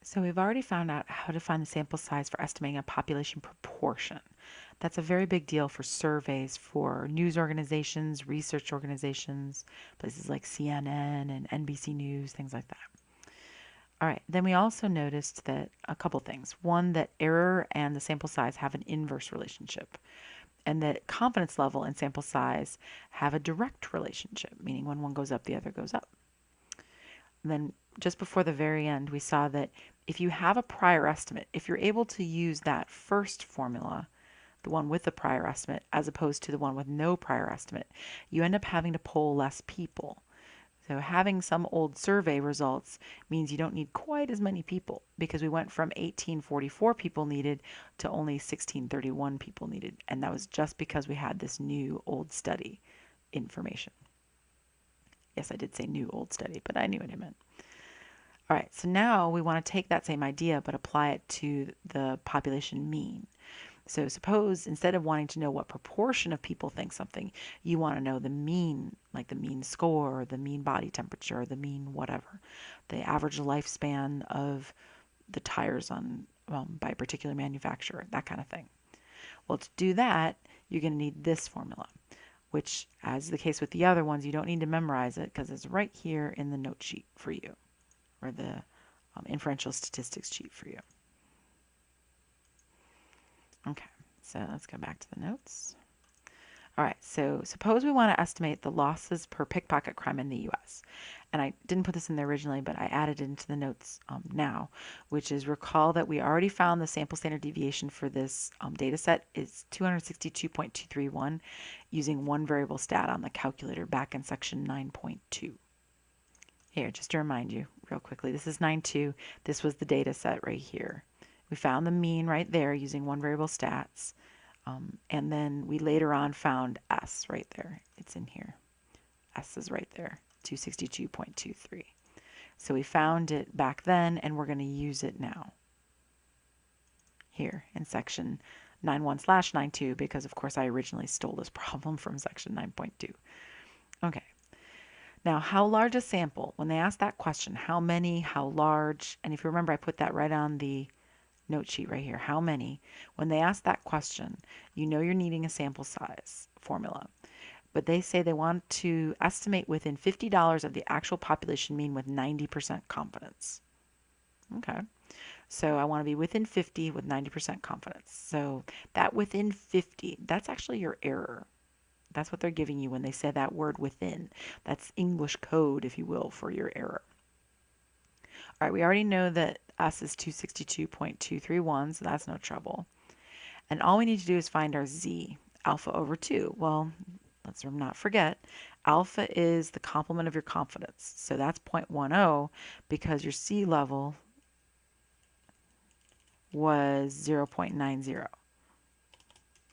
So we've already found out how to find the sample size for estimating a population proportion. That's a very big deal for surveys for news organizations, research organizations, places like CNN and NBC News, things like that. All right, then we also noticed that a couple things. One, that error and the sample size have an inverse relationship, and that confidence level and sample size have a direct relationship, meaning when one goes up, the other goes up. And then just before the very end, we saw that if you have a prior estimate, if you're able to use that first formula, the one with the prior estimate, as opposed to the one with no prior estimate, you end up having to poll less people. So having some old survey results means you don't need quite as many people because we went from 1844 people needed to only 1631 people needed. And that was just because we had this new old study information. Yes, I did say new old study, but I knew what I meant. All right, so now we want to take that same idea but apply it to the population mean. So suppose instead of wanting to know what proportion of people think something, you want to know the mean, like the mean score, the mean body temperature, the mean whatever, the average lifespan of the tires on by a particular manufacturer, that kind of thing. Well, to do that, you're going to need this formula, which, as the case with the other ones, you don't need to memorize it because it's right here in the note sheet for you, or the inferential statistics sheet for you. Okay, so let's go back to the notes. All right, so suppose we want to estimate the losses per pickpocket crime in the US. And I didn't put this in there originally, but I added it into the notes now, which is recall that we already found the sample standard deviation for this data set is 262.231 using one variable stat on the calculator back in section 9.2. Here, just to remind you real quickly, this is 9.2. This was the data set right here. We found the mean right there using one variable stats. And then we later on found S right there. It's in here. S is right there, 262.23. So we found it back then, and we're going to use it now here in section 91/92 because, of course, I originally stole this problem from section 9.2. Okay. Now, how large a sample? When they ask that question, how many, how large, and if you remember, I put that right on the note sheet right here, how many, when they ask that question, you know you're needing a sample size formula. But they say they want to estimate within $50 of the actual population mean with 90% confidence. Okay, so I want to be within 50 with 90% confidence. So that within 50, that's actually your error. That's what they're giving you when they say that word within. That's English code, if you will, for your error. All right, we already know that S is 262.231, so that's no trouble. And all we need to do is find our Z, alpha over 2. Well, let's not forget, alpha is the complement of your confidence. So that's 0.10 because your C level was 0.90.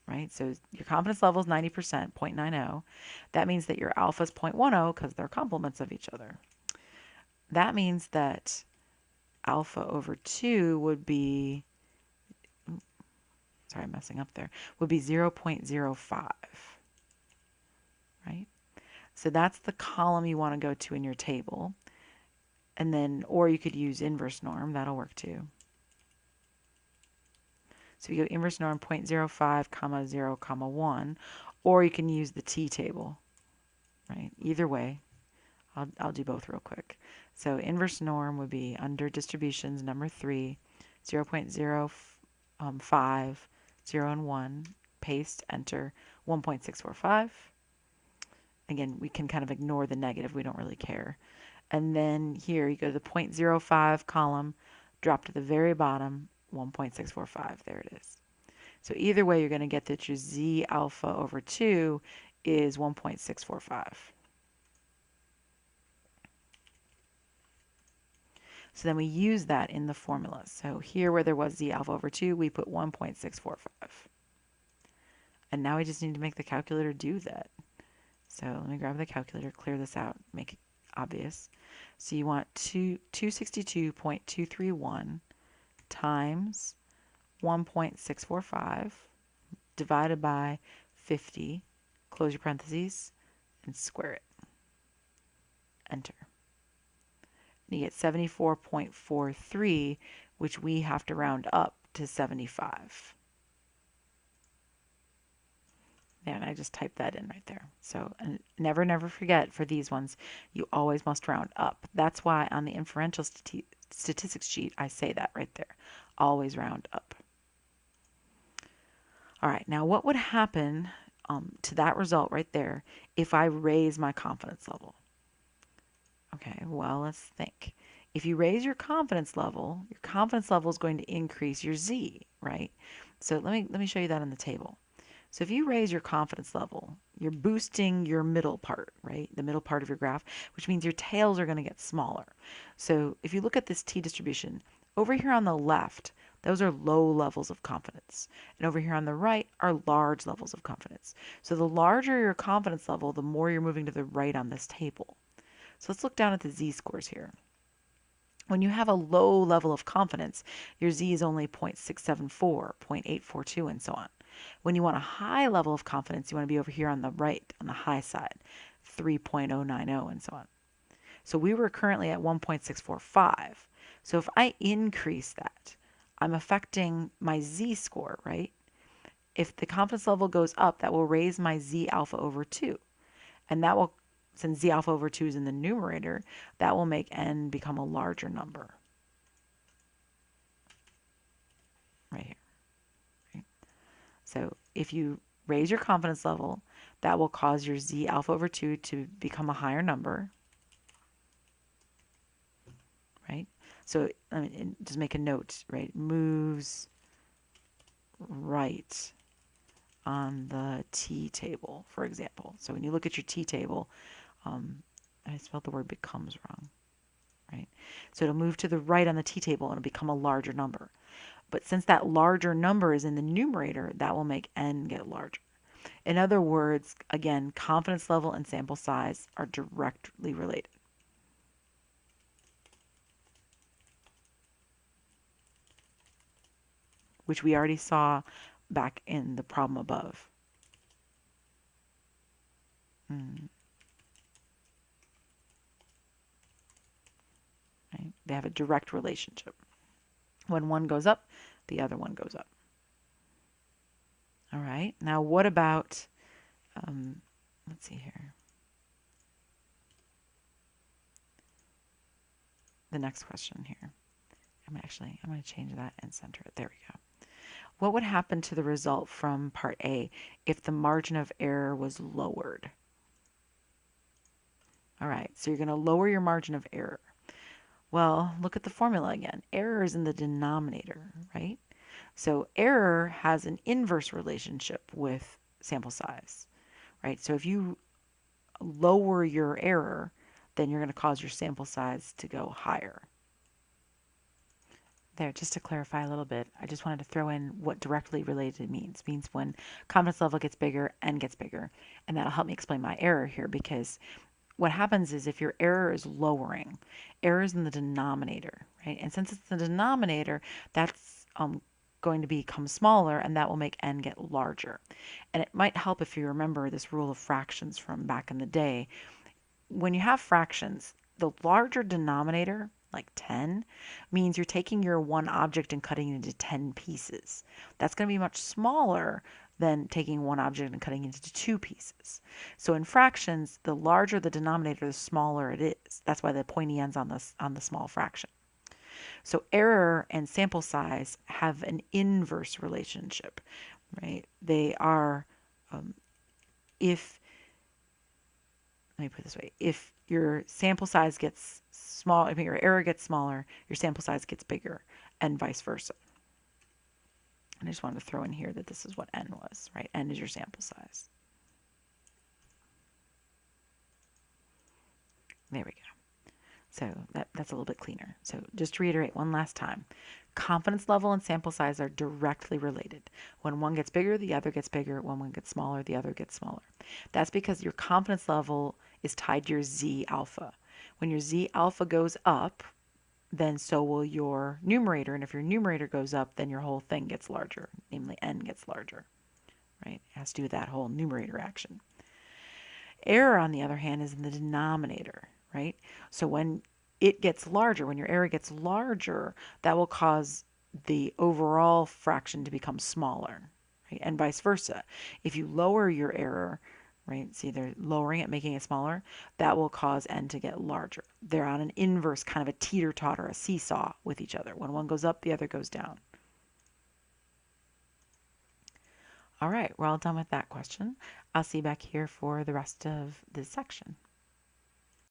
Right? So your confidence level is 90%, 0.90. That means that your alpha is 0.10 because they're complements of each other. That means that alpha over 2 would be, sorry, I'm messing up there, would be 0.05, right? So that's the column you want to go to in your table. And then, or you could use inverse norm, that'll work too. So you go inverse norm 0.05, comma 0, comma 1, or you can use the t-table, right? Either way, I'll do both real quick. So inverse norm would be under distributions, number 3, 0.05, 0 and 1, paste, enter, 1.645. Again, we can kind of ignore the negative. We don't really care. And then here you go to the 0.05 column, drop to the very bottom, 1.645. There it is. So either way, you're going to get that your Z alpha over 2 is 1.645. So then we use that in the formula. So here where there was Z alpha over 2, we put 1.645. And now we just need to make the calculator do that. So let me grab the calculator, clear this out, make it obvious. So you want 262.231 times 1.645 divided by 50, close your parentheses, and square it. Enter. You get 74.43, which we have to round up to 75. Yeah, and I just typed that in right there. So and never, never forget for these ones, you always must round up. That's why on the inferential statistics sheet, I say that right there. Always round up. All right, now what would happen to that result right there if I raise my confidence level? Okay, well, let's think. If you raise your confidence level is going to increase your Z, right? So let me show you that on the table. So if you raise your confidence level, you're boosting your middle part, right? The middle part of your graph, which means your tails are going to get smaller. So if you look at this T distribution, over here on the left, those are low levels of confidence. And over here on the right are large levels of confidence. So the larger your confidence level, the more you're moving to the right on this table. So let's look down at the Z-scores here. When you have a low level of confidence, your Z is only 0.674, 0.842, and so on. When you want a high level of confidence, you want to be over here on the right, on the high side, 3.090, and so on. So we were currently at 1.645. So if I increase that, I'm affecting my Z-score, right? If the confidence level goes up, that will raise my Z alpha over 2. And that will, since Z alpha over 2 is in the numerator, that will make n become a larger number. Right here. Right? So if you raise your confidence level, that will cause your Z alpha over 2 to become a higher number. Right? So just make a note, right? Moves right on the T table, for example. So when you look at your T table, I spelled the word becomes wrong, right? So it'll move to the right on the T table and it'll become a larger number. But since that larger number is in the numerator, that will make n get larger. In other words, again, confidence level and sample size are directly related. Which we already saw back in the problem above. Right? They have a direct relationship. When one goes up, the other one goes up. All right. Now, what about, let's see here. The next question here. I'm going to change that and center it. There we go. What would happen to the result from part A if the margin of error was lowered? All right, so you're going to lower your margin of error. Well, look at the formula again. Error is in the denominator, right? So error has an inverse relationship with sample size, right? So if you lower your error, then you're going to cause your sample size to go higher. There, just to clarify a little bit, I just wanted to throw in what directly related means. It means when confidence level gets bigger, n gets bigger. And that'll help me explain my error here, because what happens is if your error is lowering, error is in the denominator, right? And since it's the denominator, that's going to become smaller, and that will make n get larger. And it might help if you remember this rule of fractions from back in the day. When you have fractions, the larger denominator, like 10, means you're taking your one object and cutting it into 10 pieces. That's going to be much smaller than taking one object and cutting it into 2 pieces. So in fractions, the larger the denominator, the smaller it is. That's why the pointy end's on the small fraction. So error and sample size have an inverse relationship, right? They are, if let me put it this way, if your sample size gets small, I mean your error gets smaller, your sample size gets bigger, and vice versa. And I just wanted to throw in here that this is what n was, right? N is your sample size. There we go. So that's a little bit cleaner. So just to reiterate one last time, confidence level and sample size are directly related. When one gets bigger, the other gets bigger. When one gets smaller, the other gets smaller. That's because your confidence level is tied to your Z alpha. When your Z alpha goes up, then so will your numerator. And if your numerator goes up, then your whole thing gets larger, namely n gets larger, right? It has to do with that whole numerator action. Error, on the other hand, is in the denominator, right? So when it gets larger. When your error gets larger, that will cause the overall fraction to become smaller, right? And vice versa. If you lower your error, right, it's either lowering it, making it smaller, that will cause n to get larger. They're on an inverse, kind of a teeter-totter, a seesaw with each other. When one goes up, the other goes down. All right, we're all done with that question. I'll see you back here for the rest of this section.